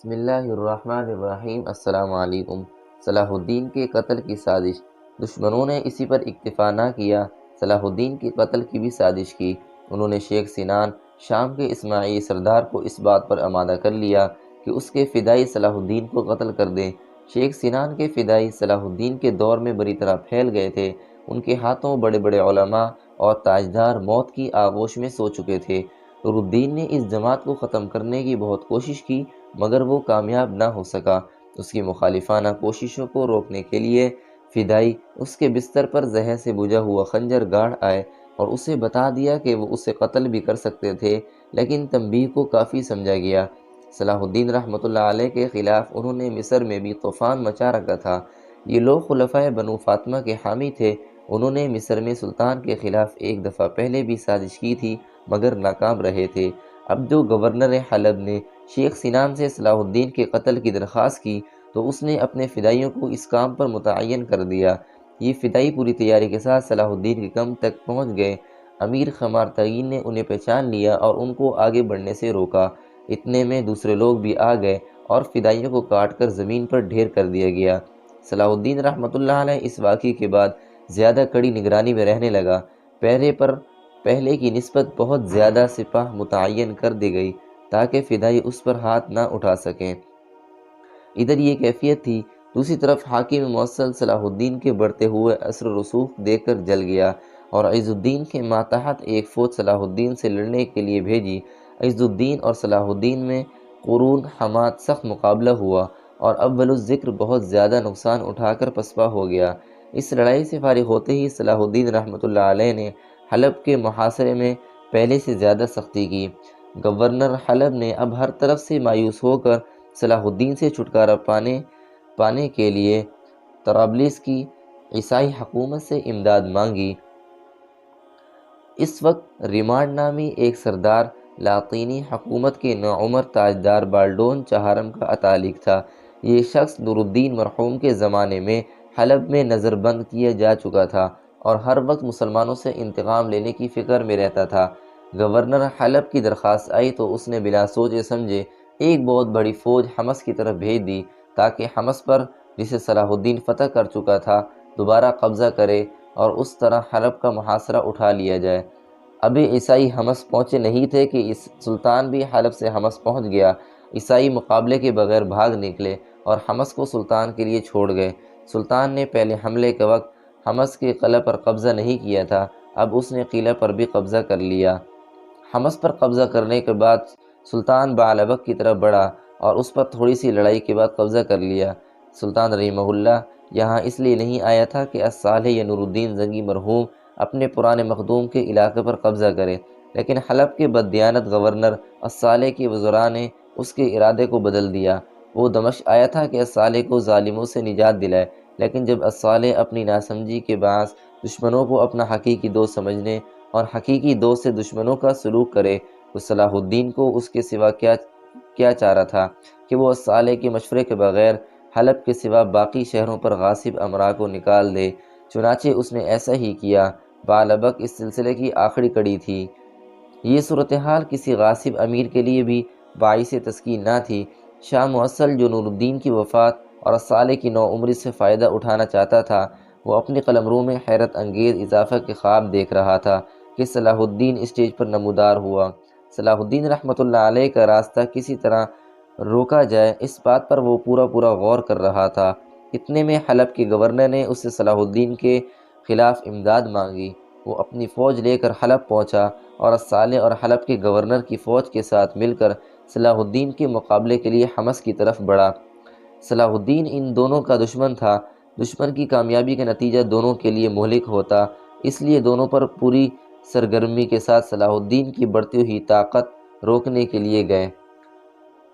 بسم اللہ الرحمن الرحیم۔ السلام علیکم۔ صلاح الدین کے قتل کی سازش۔ دشمنوں نے اسی پر اکتفا نہ کیا، صلاح الدین کے قتل کی بھی سازش کی۔ انہوں نے شیخ سنان شام کے اسماعیلی سردار کو اس بات پر آمادہ کر لیا کہ اس کے فدائی صلاح الدین کو قتل کر دیں۔ شیخ سنان کے فدائی صلاح الدین کے دور میں بری طرح پھیل گئے تھے۔ ان کے ہاتھوں بڑے بڑے علماء اور تاجدار موت کی آغوش میں سو چکے تھے۔ نور الدین نے اس جماعت کو ختم کرنے کی بہت کوشش کی، مگر وہ کامیاب نہ ہو سکا۔ اس کی مخالفانہ کوششوں کو روکنے کے لیے فدائی اس کے بستر پر زہر سے بجھا ہوا خنجر گاڑ آئے اور اسے بتا دیا کہ وہ اسے قتل بھی کر سکتے تھے، لیکن تنبیہ کو کافی سمجھا گیا۔ صلاح الدین رحمۃ اللہ علیہ کے خلاف انہوں نے مصر میں بھی طوفان مچا رکھا تھا۔ یہ لوگ خلفائے بنو فاطمہ کے حامی تھے۔ انہوں نے مصر میں سلطان کے خلاف ایک دفعہ پہلے بھی سازش کی تھی، مگر ناکام رہے تھے۔ اب جو گورنر حلب نے شیخ سنان سے صلاح الدین کے قتل کی درخواست کی تو اس نے اپنے فدائیوں کو اس کام پر متعین کر دیا۔ یہ فدائی پوری تیاری کے ساتھ صلاح الدین کے کمپ تک پہنچ گئے۔ امیر خمار تغین نے انہیں پہچان لیا اور ان کو آگے بڑھنے سے روکا۔ اتنے میں دوسرے لوگ بھی آ گئے اور فدائیوں کو کاٹ کر زمین پر ڈھیر کر دیا گیا۔ صلاح الدین رحمۃ اللہ علیہ اس واقعے کے بعد زیادہ کڑی نگرانی میں رہنے لگا۔ پہلے کی نسبت بہت زیادہ سپاہ متعین کر دی گئی تاکہ فدائی اس پر ہاتھ نہ اٹھا سکیں۔ ادھر یہ کیفیت تھی، دوسری طرف حاکم موصل صلاح الدین کے بڑھتے ہوئے اثر و رسوخ دیکھ کر جل گیا اور عز الدین کے ماتحت ایک فوج صلاح الدین سے لڑنے کے لیے بھیجی۔ عز الدین اور صلاح الدین میں قرون حمات سخت مقابلہ ہوا اور اول الذکر بہت زیادہ نقصان اٹھا کر پسپا ہو گیا۔ اس لڑائی سے فارغ ہوتے ہی صلاح الدین رحمۃ اللہ علیہ نے حلب کے محاصرے میں پہلے سے زیادہ سختی کی۔ گورنر حلب نے اب ہر طرف سے مایوس ہو کر صلاح الدین سے چھٹکارا پانے کے لیے طرابلس کی عیسائی حکومت سے امداد مانگی۔ اس وقت ریمانڈ نامی ایک سردار لاطینی حکومت کے نوعمر تاجدار بالڈون چہارم کا اتالق تھا۔ یہ شخص نور الدین مرحوم کے زمانے میں حلب میں نظر بند کیا جا چکا تھا اور ہر وقت مسلمانوں سے انتقام لینے کی فکر میں رہتا تھا۔ گورنر حلب کی درخواست آئی تو اس نے بلا سوچے سمجھے ایک بہت بڑی فوج حمص کی طرف بھیج دی تاکہ حمص پر، جسے صلاح الدین فتح کر چکا تھا، دوبارہ قبضہ کرے اور اس طرح حلب کا محاصرہ اٹھا لیا جائے۔ ابھی عیسائی حمص پہنچے نہیں تھے کہ سلطان بھی حلب سے حمص پہنچ گیا۔ عیسائی مقابلے کے بغیر بھاگ نکلے اور حمص کو سلطان کے لیے چھوڑ گئے۔ سلطان نے پہلے حملے کے وقت حمص کے قلعہ پر قبضہ نہیں کیا تھا، اب اس نے قلعہ پر بھی قبضہ کر لیا۔ حمص پر قبضہ کرنے کے بعد سلطان بعلبک کی طرف بڑھا اور اس پر تھوڑی سی لڑائی کے بعد قبضہ کر لیا۔ سلطان رحمہ اللہ یہاں اس لیے نہیں آیا تھا کہ الصالح یا نور الدین زنگی مرحوم اپنے پرانے مخدوم کے علاقے پر قبضہ کرے، لیکن حلب کے بددیانت گورنر الصالح کے وزراء نے اس کے ارادے کو بدل دیا۔ وہ دمشق آیا تھا کہ الصالح کو ظالموں سے نجات دلائے، لیکن جب الصالح اپنی ناسمجھی کے باعث دشمنوں کو اپنا حقیقی دوست سمجھنے اور حقیقی دوست سے دشمنوں کا سلوک کرے تو صلاح الدین کو اس کے سوا کیا چارہ تھا کہ وہ الصالح کے مشورے کے بغیر حلب کے سوا باقی شہروں پر غاصب امراء کو نکال دے۔ چنانچہ اس نے ایسا ہی کیا۔ بعلبک اس سلسلے کی آخری کڑی تھی۔ یہ صورتحال کسی غاصب امیر کے لیے بھی باعث تسکین نہ تھی۔ شاہ موصل جو نور الدین کی وفات اور الصالح کی نوعمری سے فائدہ اٹھانا چاہتا تھا، وہ اپنی قلمرو میں حیرت انگیز اضافہ کے خواب دیکھ رہا تھا کہ صلاح الدین اسٹیج پر نمودار ہوا۔ صلاح الدین رحمۃ اللہ علیہ کا راستہ کسی طرح روکا جائے، اس بات پر وہ پورا غور کر رہا تھا۔ اتنے میں حلب کے گورنر نے اس سے صلاح الدین کے خلاف امداد مانگی۔ وہ اپنی فوج لے کر حلب پہنچا اور الصالح اور حلب کے گورنر کی فوج کے ساتھ مل کر صلاح الدین کے مقابلے کے لیے حمص کی طرف بڑھا۔ صلاح الدین ان دونوں کا دشمن تھا۔ دشمن کی کامیابی کا نتیجہ دونوں کے لیے مہلک ہوتا، اس لیے دونوں پر پوری سرگرمی کے ساتھ صلاح الدین کی بڑھتی ہوئی طاقت روکنے کے لیے گئے۔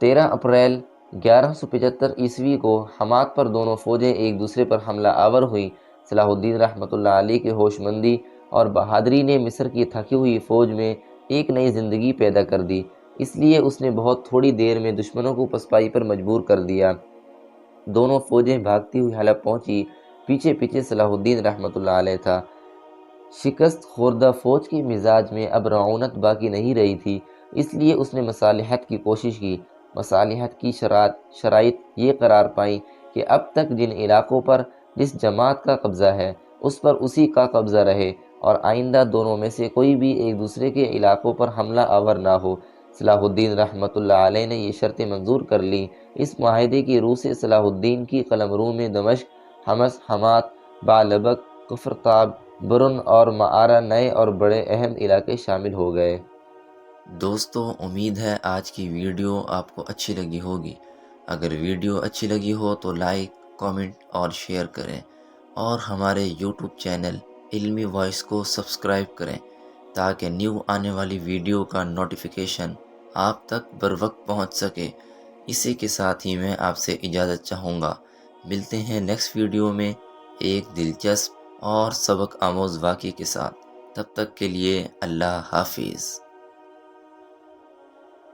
13 اپریل 1175 عیسوی کو حمات پر دونوں فوجیں ایک دوسرے پر حملہ آور ہوئیں۔ صلاح الدین رحمۃ اللہ علیہ کی ہوش مندی اور بہادری نے مصر کی تھکی ہوئی فوج میں ایک نئی زندگی پیدا کر دی، اس لیے اس نے بہت تھوڑی دیر میں دشمنوں کو پسپائی پر مجبور کر دیا۔ دونوں فوجیں بھاگتی ہوئی حلب پہنچی، پیچھے صلاح الدین رحمۃ اللہ علیہ تھا۔ شکست خوردہ فوج کے مزاج میں اب رعونت باقی نہیں رہی تھی، اس لیے اس نے مصالحت کی کوشش کی۔ مصالحت کی شرائط یہ قرار پائیں کہ اب تک جن علاقوں پر جس جماعت کا قبضہ ہے اس پر اسی کا قبضہ رہے اور آئندہ دونوں میں سے کوئی بھی ایک دوسرے کے علاقوں پر حملہ آور نہ ہو۔ صلاح الدین رحمۃ اللہ علیہ نے یہ شرطیں منظور کر لیں۔ اس معاہدے کی روح سے صلاح الدین کی قلمرو میں دمشق، حمص، حمات، بعلبک، کفرتاب، برن اور معارہ نئے اور بڑے اہم علاقے شامل ہو گئے۔ دوستو، امید ہے آج کی ویڈیو آپ کو اچھی لگی ہوگی۔ اگر ویڈیو اچھی لگی ہو تو لائک، کامنٹ اور شیئر کریں، اور ہمارے یوٹیوب چینل علمی وائس کو سبسکرائب کریں تاکہ نیو آنے والی ویڈیو کا نوٹیفیکیشن آپ تک بر وقت پہنچ سکے۔ اسی کے ساتھ ہی میں آپ سے اجازت چاہوں گا۔ ملتے ہیں نیکسٹ ویڈیو میں ایک دلچسپ اور سبق آموز واقعے کے ساتھ۔ تب تک کے لیے اللہ حافظ۔